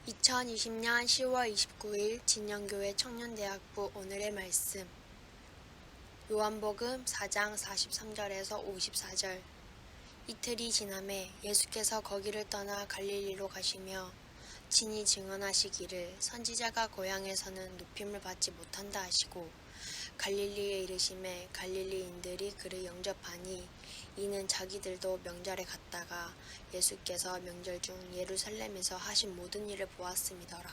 2020년 10월 29일 진영교회 청년대학부 오늘의 말씀 요한복음 4장 43절에서 54절. 이틀이 지남에 예수께서 거기를 떠나 갈릴리로 가시며 친히 증언하시기를 선지자가 고향에서는 높임을 받지 못한다 하시고 갈릴리에 이르심에 갈릴리인들이 그를 영접하니 이는 자기들도 명절에 갔다가 예수께서 명절 중 예루살렘에서 하신 모든 일을 보았음이더라.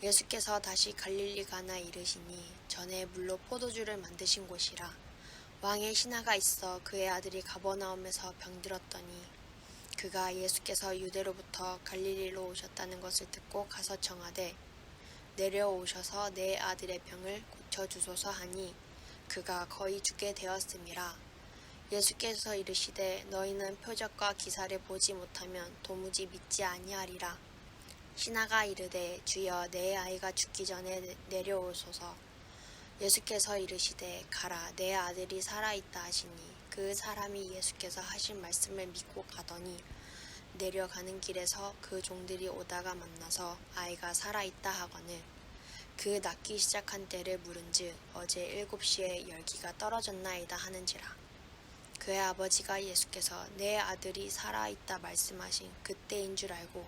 예수께서 다시 갈릴리 가나 이르시니 전에 물로 포도주를 만드신 곳이라. 왕의 신하가 있어 그의 아들이 가버나움에서 병들었더니 그가 예수께서 유대로부터 갈릴리로 오셨다는 것을 듣고 가서 청하되 내려오셔서 내 아들의 병을 고쳐주소서 하니 그가 거의 죽게 되었음이라. 예수께서 이르시되 너희는 표적과 기사를 보지 못하면 도무지 믿지 아니하리라. 신하가 이르되 주여 내 아이가 죽기 전에 내려오소서. 예수께서 이르시되 가라 내 아들이 살아있다 하시니 그 사람이 예수께서 하신 말씀을 믿고 가더니 내려가는 길에서 그 종들이 오다가 만나서 아이가 살아있다 하거늘 그 낫기 시작한 때를 물은즉 어제 7시에 열기가 떨어졌나이다 하는지라. 그의 아버지가 예수께서 내 아들이 살아있다 말씀하신 그때인 줄 알고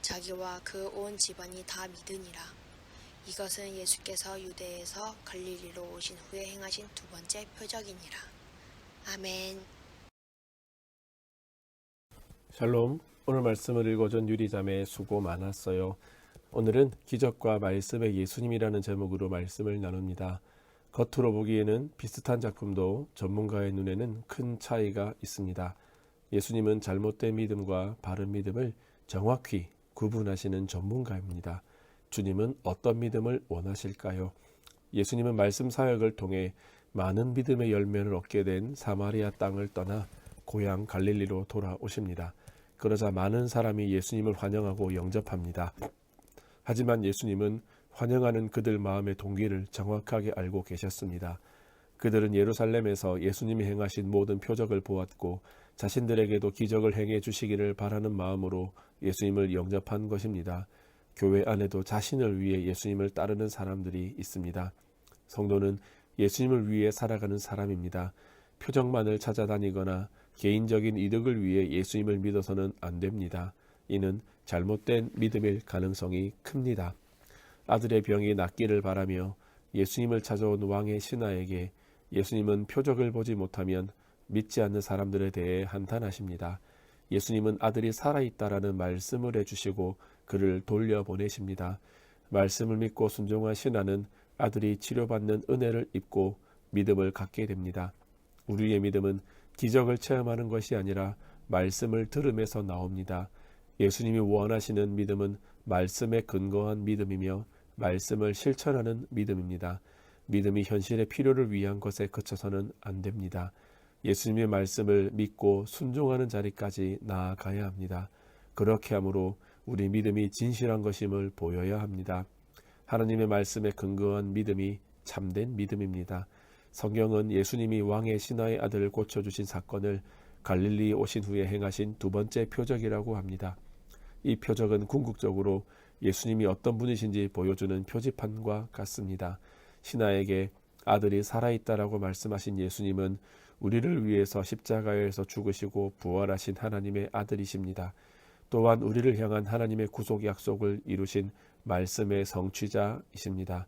자기와 그 온 집안이 다 믿으니라. 이것은 예수께서 유대에서 갈릴리로 오신 후에 행하신 두 번째 표적이니라. 아멘. 샬롬. 오늘 말씀을 읽어준 유리자매 수고 많았어요. 오늘은 기적과 말씀의 예수님이라는 제목으로 말씀을 나눕니다. 겉으로 보기에는 비슷한 작품도 전문가의 눈에는 큰 차이가 있습니다. 예수님은 잘못된 믿음과 바른 믿음을 정확히 구분하시는 전문가입니다. 주님은 어떤 믿음을 원하실까요? 예수님은 말씀 사역을 통해 많은 믿음의 열매를 얻게 된 사마리아 땅을 떠나 고향 갈릴리로 돌아오십니다. 그러자 많은 사람이 예수님을 환영하고 영접합니다. 하지만 예수님은 환영하는 그들 마음의 동기를 정확하게 알고 계셨습니다. 그들은 예루살렘에서 예수님이 행하신 모든 표적을 보았고 자신들에게도 기적을 행해 주시기를 바라는 마음으로 예수님을 영접한 것입니다. 교회 안에도 자신을 위해 예수님을 따르는 사람들이 있습니다. 성도는 예수님을 위해 살아가는 사람입니다. 표적만을 찾아다니거나 개인적인 이득을 위해 예수님을 믿어서는 안 됩니다. 이는 잘못된 믿음일 가능성이 큽니다. 아들의 병이 낫기를 바라며 예수님을 찾아온 왕의 신하에게 예수님은 표적을 보지 못하면 믿지 않는 사람들에 대해 한탄하십니다. 예수님은 아들이 살아있다라는 말씀을 해주시고 그를 돌려보내십니다. 말씀을 믿고 순종한 신하는 아들이 치료받는 은혜를 입고 믿음을 갖게 됩니다. 우리의 믿음은 기적을 체험하는 것이 아니라 말씀을 들음에서 나옵니다. 예수님이 원하시는 믿음은 말씀에 근거한 믿음이며 말씀을 실천하는 믿음입니다. 믿음이 현실의 필요를 위한 것에 그쳐서는 안 됩니다. 예수님의 말씀을 믿고 순종하는 자리까지 나아가야 합니다. 그렇게 함으로 우리 믿음이 진실한 것임을 보여야 합니다. 하나님의 말씀에 근거한 믿음이 참된 믿음입니다. 성경은 예수님이 왕의 신하의 아들을 고쳐주신 사건을 갈릴리에 오신 후에 행하신 두 번째 표적이라고 합니다. 이 표적은 궁극적으로 예수님이 어떤 분이신지 보여주는 표지판과 같습니다. 신하에게 아들이 살아있다라고 말씀하신 예수님은 우리를 위해서 십자가에서 죽으시고 부활하신 하나님의 아들이십니다. 또한 우리를 향한 하나님의 구속 약속을 이루신 말씀의 성취자이십니다.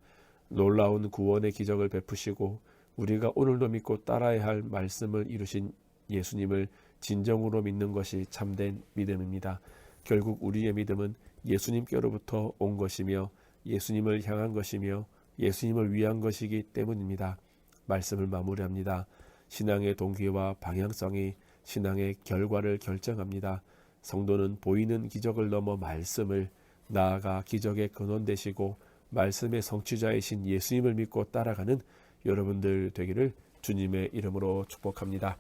놀라운 구원의 기적을 베푸시고 우리가 오늘도 믿고 따라야 할 말씀을 이루신 예수님을 진정으로 믿는 것이 참된 믿음입니다. 결국 우리의 믿음은 예수님께로부터 온 것이며 예수님을 향한 것이며 예수님을 위한 것이기 때문입니다. 말씀을 마무리합니다. 신앙의 동기와 방향성이 신앙의 결과를 결정합니다. 성도는 보이는 기적을 넘어 말씀을 나아가 기적의 근원 되시고 말씀의 성취자이신 예수님을 믿고 따라가는 여러분들 되기를 주님의 이름으로 축복합니다.